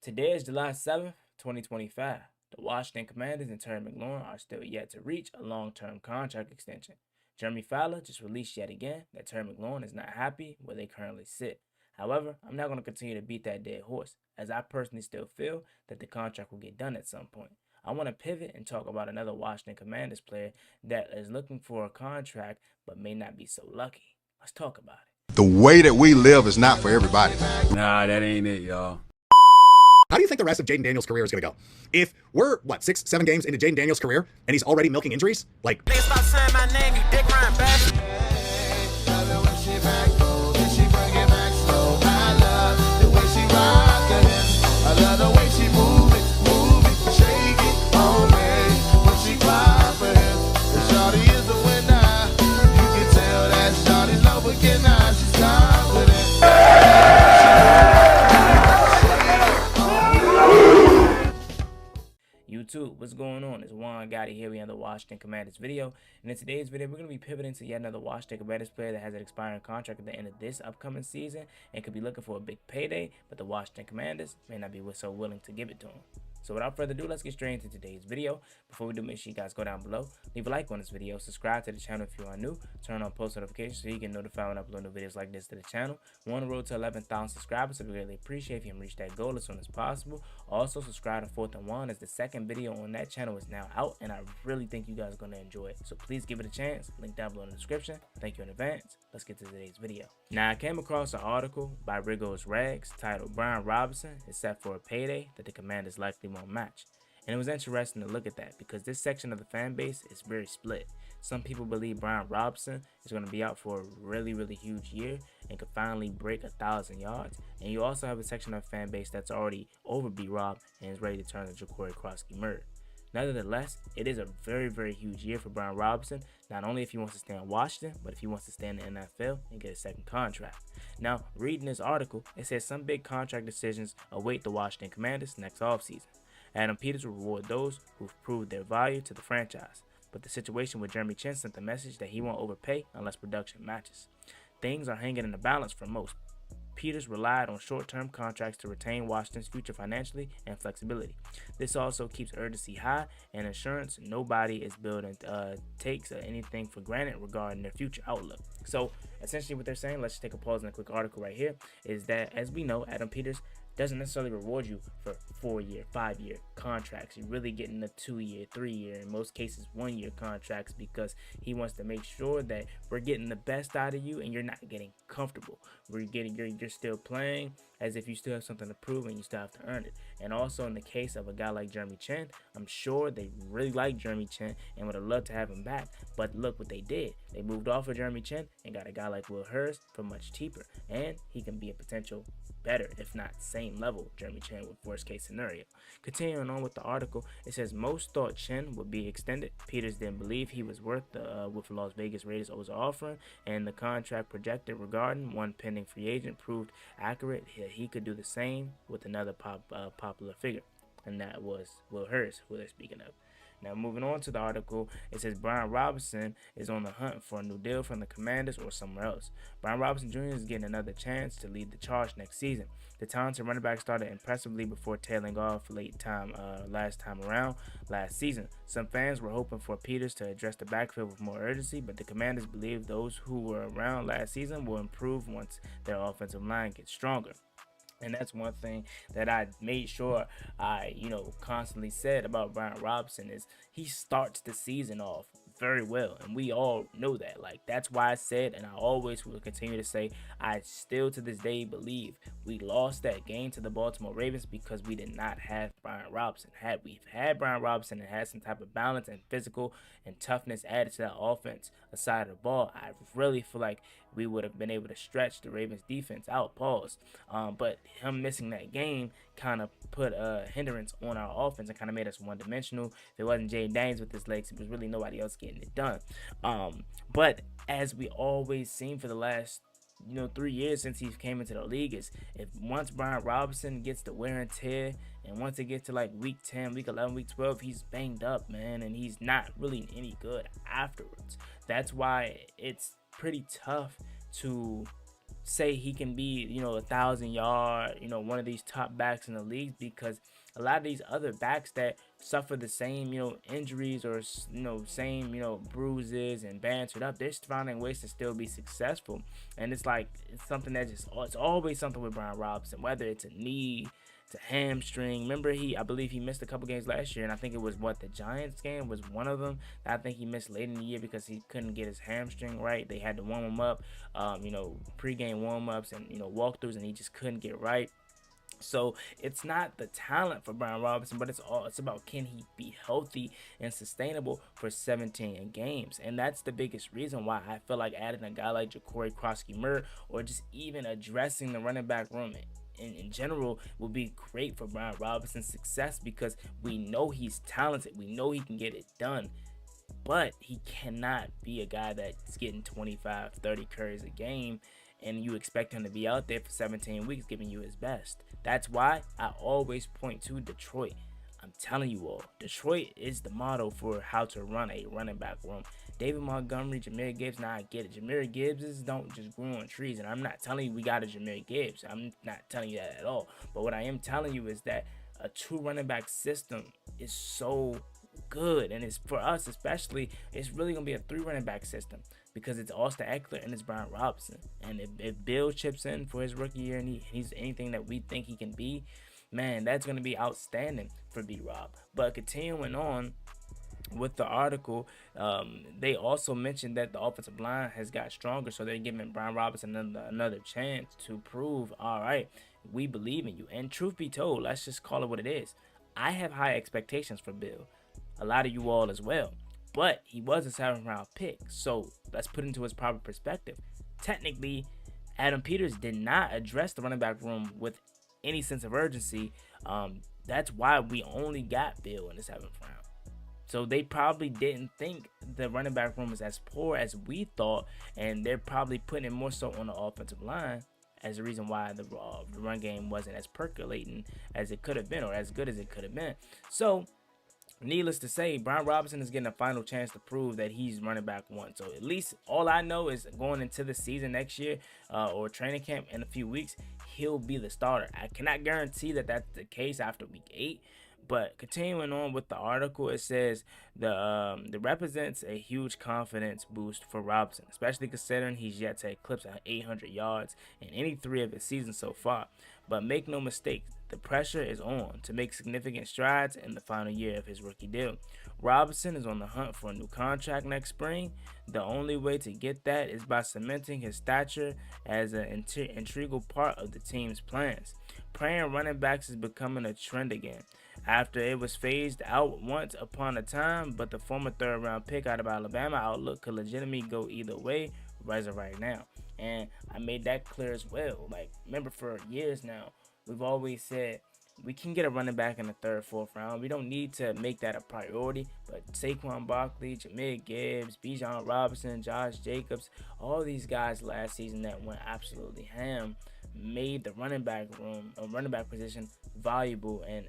Today is July 7th, 2025. The Washington Commanders and Terry McLaurin are still yet to reach a long-term contract extension. Jeremy Fowler just released yet again that Terry McLaurin is not happy where they currently sit. However, I'm not going to continue to beat that dead horse, as I personally still feel that the contract will get done at some point. I want to pivot and talk about another Washington Commanders player that is looking for a contract but may not be so lucky. Let's talk about it. The way that we live is not for everybody. Nah, that ain't it, y'all. How do you think the rest of Jaden Daniels' career is going to go? If we're, 6, 7 games into Jaden Daniels' career, and he's already milking injuries? Stop saying my name, you dick riding bastard. I love the way she move it, shake it on me. When she cry for him, the shawty is the winner. You can tell that shawty's no beginner. She's confident. YouTube, what's going on? It's Juan Gotti here. We have the Washington Commanders video, and in today's video we're going to be pivoting to yet another Washington Commanders player that has an expiring contract at the end of this upcoming season and could be looking for a big payday, but the Washington Commanders may not be so willing to give it to him. So without further ado, let's get straight into today's video. Before we do, make sure you guys go down below, leave a like on this video, subscribe to the channel if you are new, turn on post notifications so you get notified when I upload new videos like this to the channel. We're on the road to 11,000 subscribers, so we really appreciate if you can reach that goal as soon as possible. Also, subscribe to 4th and 1 as the second video on that channel is now out, and I really think you guys are going to enjoy it. So please give it a chance. Link down below in the description. Thank you in advance. Let's get to today's video. Now, I came across an article by Rigo's Rags titled "Brian Robinson is set for a payday that the Commanders likely won't match." And it was interesting to look at that because this section of the fan base is very split. Some people believe Brian Robinson is going to be out for a really huge year and could finally break 1,000 yards. And you also have a section of the fan base that's already over B-Rob and is ready to turn the Jacory Krosky murder. Nevertheless, it is a very huge year for Brian Robinson, not only if he wants to stay in Washington, but if he wants to stay in the NFL and get a second contract. Now, reading this article, it says some big contract decisions await the Washington Commanders next offseason. Adam Peters will reward those who've proved their value to the franchise, but the situation with Jeremy Chinn sent the message that he won't overpay unless production matches. Things are hanging in the balance for most. Peters relied on short-term contracts to retain Washington's future financially and flexibility. This also keeps urgency high and assurance nobody is building takes anything for granted regarding their future outlook. So essentially what they're saying, let's just take a pause in a quick article right here, is that as we know, Adam Peters doesn't necessarily reward you for 4-year, 5-year contracts. You're really getting the 2-year, 3-year, in most cases 1-year contracts, because he wants to make sure that we're getting the best out of you and you're not getting comfortable. You're still playing as if you still have something to prove and you still have to earn it. And also in the case of a guy like Jeremy Chinn, I'm sure they really like Jeremy Chinn and would have loved to have him back. But look what they did. They moved off of Jeremy Chinn and got a guy like Will Hurst for much cheaper. And he can be a potential better, if not same level, Jeremy Chinn with worst case scenario. Continuing on with the article, it says most thought Chinn would be extended. Peters didn't believe he was worth what the Las Vegas Raiders was offering, and the contract projected regarding one pending free agent proved accurate. He could do the same with another popular figure, and that was Will Hurst, who they're speaking of. Now, moving on to the article, it says Brian Robinson is on the hunt for a new deal from the Commanders or somewhere else. Brian Robinson Jr. is getting another chance to lead the charge next season. The talented running back started impressively before tailing off last time around last season. Some fans were hoping for Peters to address the backfield with more urgency, but the Commanders believe those who were around last season will improve once their offensive line gets stronger. And that's one thing that I made sure I, constantly said about Brian Robinson is he starts the season off very well, and we all know that. That's why I said, and I always will continue to say, I still to this day believe we lost that game to the Baltimore Ravens because we did not have Brian Robinson. Had we had Brian Robinson and had some type of balance and physical and toughness added to that offense aside of the ball, I really feel like we would have been able to stretch the Ravens defense out, but him missing that game kind of put a hindrance on our offense and kind of made us one-dimensional. If it wasn't Jaden Daniels with his legs, it was really nobody else getting it done. But as we always seen for the last 3 years since he came into the league, is if once Brian Robinson gets the wear and tear, and once it gets to week 10, week 11, week 12, he's banged up, man, and he's not really any good afterwards. That's why it's pretty tough to say he can be, 1,000 yard, one of these top backs in the league, because a lot of these other backs that suffer the same, injuries or, same, bruises and bantered up, they're finding ways to still be successful. And it's like, it's something that it's always something with Brian Robinson, whether it's a knee, it's a hamstring. Remember, I believe he missed a couple games last year, and I think it was the Giants game was one of them. I think he missed late in the year because he couldn't get his hamstring right. They had to warm him up, pregame warm-ups and, walkthroughs, and he just couldn't get right. So it's not the talent for Brian Robinson, but it's about, can he be healthy and sustainable for 17 games? And that's the biggest reason why I feel like adding a guy like Ja'Cory Krosky-Murr, or just even addressing the running back room in general, would be great for Brian Robinson's success, because we know he's talented, we know he can get it done, but he cannot be a guy that's getting 25-30 carries a game and you expect him to be out there for 17 weeks giving you his best. That's why I always point to Detroit. I'm telling you all, Detroit is the model for how to run a running back room. David Montgomery, Jahmyr Gibbs, now I get it. Jahmyr Gibbs don't just grow on trees, and I'm not telling you we got a Jahmyr Gibbs. I'm not telling you that at all. But what I am telling you is that a true running back system is so good, and it's, for us especially, it's really gonna be a 3 running back system, because it's Austin Eckler and it's Brian Robinson. And if Bill chips in for his rookie year and he's anything that we think he can be, man, that's gonna be outstanding for B-Rob. But continuing on with the article, they also mentioned that the offensive line has got stronger, so they're giving Brian Robinson another chance to prove, all right, we believe in you. And truth be told, let's just call it what it is, I have high expectations for Bill, a lot of you all as well, but he was a 7th round pick, so let's put it into his proper perspective. Technically, Adam Peters did not address the running back room with any sense of urgency. That's why we only got Bill in the 7th round. So they probably didn't think the running back room was as poor as we thought, and they're probably putting it more so on the offensive line as the reason why the run game wasn't as percolating as it could have been, or as good as it could have been. So needless to say, Brian Robinson is getting a final chance to prove that he's running back 1. So at least all I know is going into the season next year, or training camp in a few weeks, he'll be the starter. I cannot guarantee that that's the case after week 8. But continuing on with the article, it says the represents a huge confidence boost for Robinson, especially considering he's yet to eclipse 800 yards in any 3 of his seasons so far. But make no mistake, the pressure is on to make significant strides in the final year of his rookie deal. Robinson is on the hunt for a new contract next spring. The only way to get that is by cementing his stature as an integral part of the team's plans. Playing running backs is becoming a trend again, after it was phased out once upon a time, but the former 3rd round pick out of Alabama outlook could legitimately go either way as of right now. And I made that clear as well. Like, remember, for years now, we've always said we can get a running back in the 3rd, 4th round. We don't need to make that a priority. But Saquon Barkley, Jahmyr Gibbs, Bijan Robinson, Josh Jacobs, all these guys last season that went absolutely ham, made the running back room, running back position, valuable and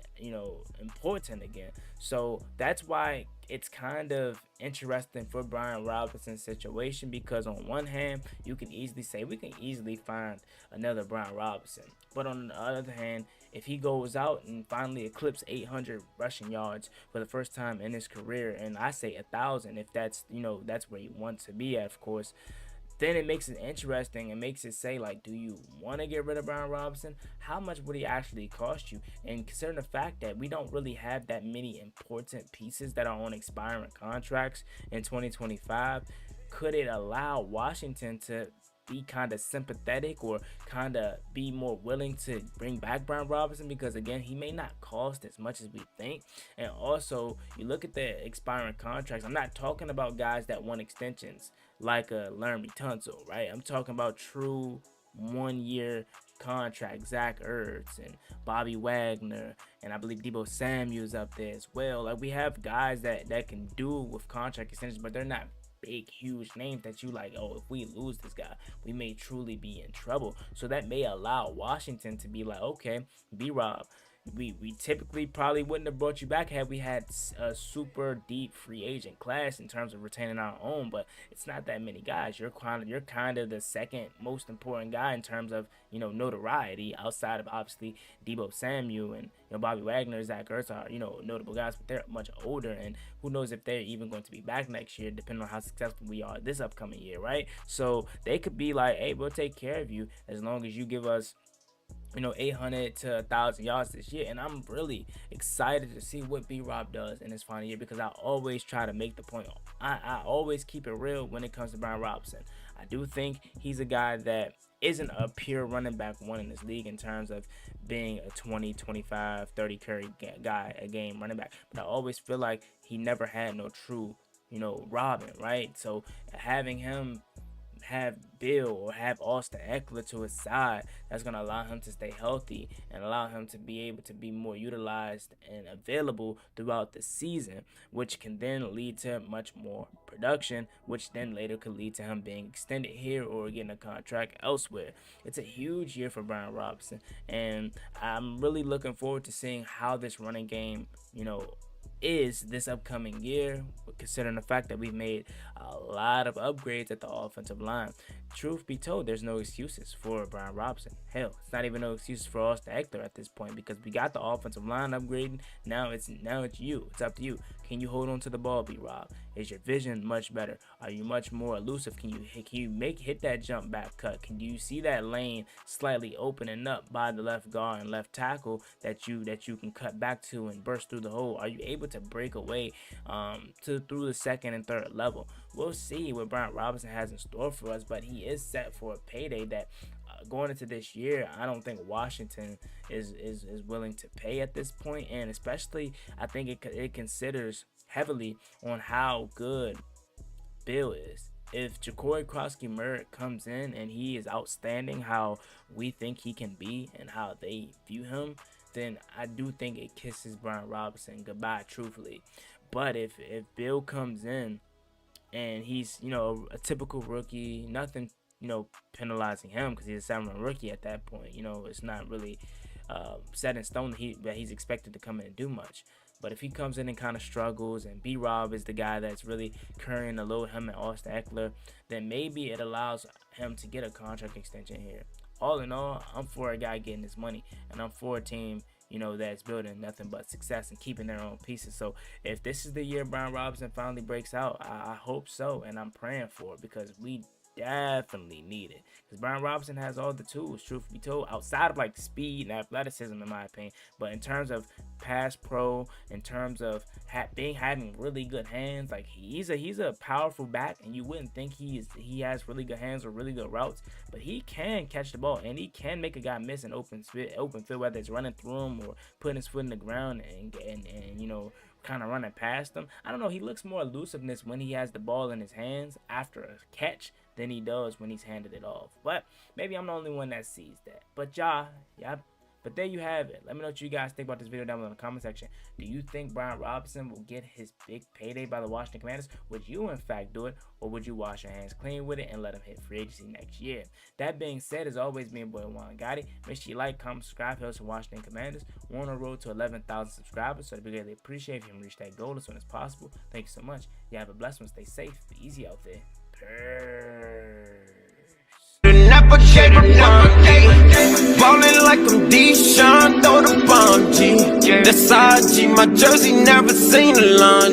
important again. So that's why it's kind of interesting for Brian Robinson's situation, because on one hand, you can easily say we can easily find another Brian Robinson, but on the other hand, if he goes out and finally eclipses 800 rushing yards for the first time in his career, and I say 1,000 if that's that's where he wants to be at, of course, then it makes it interesting and makes it say, like, do you want to get rid of Brian Robinson? How much would he actually cost you? And considering the fact that we don't really have that many important pieces that are on expiring contracts in 2025, could it allow Washington to be kind of sympathetic or kind of be more willing to bring back Brian Robinson? Because again, he may not cost as much as we think. And also, you look at the expiring contracts, I'm not talking about guys that want extensions like a Laramie Tunsil, right? I'm talking about true 1-year contract, Zach Ertz and Bobby Wagner, and I believe Deebo Samuel's up there as well. Like, we have guys that can do with contract extensions, but they're not big, huge names that you like, oh, if we lose this guy, we may truly be in trouble. So that may allow Washington to be like, okay, B-Rob, we typically probably wouldn't have brought you back had we had a super deep free agent class in terms of retaining our own. But it's not that many guys. You're kind of the second most important guy in terms of notoriety, outside of obviously Debo Samuel and Bobby Wagner, Zach Ertz are notable guys, but they're much older, and who knows if they're even going to be back next year, depending on how successful we are this upcoming year, right? So they could be like, hey, we'll take care of you as long as you give us 800 to 1,000 yards this year. And I'm really excited to see what B-Rob does in his final year, because I always try to make the point. I always keep it real when it comes to Brian Robinson. I do think he's a guy that isn't a pure running back one in this league in terms of being a 20, 25, 30 carry guy a game running back. But I always feel like he never had no true, Robin, right? So having him have Bill or have Austin Eckler to his side, that's going to allow him to stay healthy and allow him to be able to be more utilized and available throughout the season, which can then lead to much more production, which then later could lead to him being extended here or getting a contract elsewhere. It's a huge year for Brian Robinson, and I'm really looking forward to seeing how this running game, is this upcoming year, considering the fact that we've made a lot of upgrades at the offensive line. Truth be told, there's no excuses for Brian Robinson. Hell, it's not even no excuses for Austin Eckler at this point, because we got the offensive line upgrading. Now it's you. It's up to you. Can you hold on to the ball, B-Rob? Is your vision much better? Are you much more elusive? Can you hit that jump back cut? Can you see that lane slightly opening up by the left guard and left tackle that you can cut back to and burst through the hole? Are you able to break away through the second and third level? We'll see what Brian Robinson has in store for us, but he is set for a payday that going into this year, I don't think Washington is willing to pay at this point, and especially I think it considers heavily on how good Bill is. If Ja'Cory Krosky-Merritt comes in and he is outstanding how we think he can be and how they view him, then I do think it kisses Brian Robinson goodbye, truthfully. But if Bill comes in and he's a typical rookie, nothing penalizing him because he's a 7-round rookie at that point. It's not really set in stone that he's expected to come in and do much. But if he comes in and kind of struggles, and B-Rob is the guy that's really carrying the load, him and Austin Eckler, then maybe it allows him to get a contract extension here. All in all, I'm for a guy getting his money, and I'm for a team that's building nothing but success and keeping their own pieces. So if this is the year Brian Robinson finally breaks out, I hope so, and I'm praying for it, because we definitely need it, because Brian Robinson has all the tools, truth be told, outside of like speed and athleticism in my opinion. But in terms of pass pro, in terms of having really good hands, like he's a powerful back, and you wouldn't think he has really good hands or really good routes, but he can catch the ball and he can make a guy miss an open field, whether it's running through him or putting his foot in the ground and kind of running past them. I don't know, he looks more elusiveness when he has the ball in his hands after a catch than he does when he's handed it off. But maybe I'm the only one that sees that. But but there you have it. Let me know what you guys think about this video down below in the comment section. Do you think Brian Robinson will get his big payday by the Washington Commanders? Would you in fact do it, or would you wash your hands clean with it and let him hit free agency next year? That being said, as always, me and boy Juan Gotti. Make sure you like, comment, subscribe. Help us from Washington Commanders. We're on the road to 11,000 subscribers, so I'd be greatly appreciate if you can reach that goal as soon as possible. Thank you so much. You have a blessed one. Stay safe. Be easy out there. Never gave up, ballin' like I'm Deshaun, throw the bomb, G. That's IG, my jersey never seen a laundry.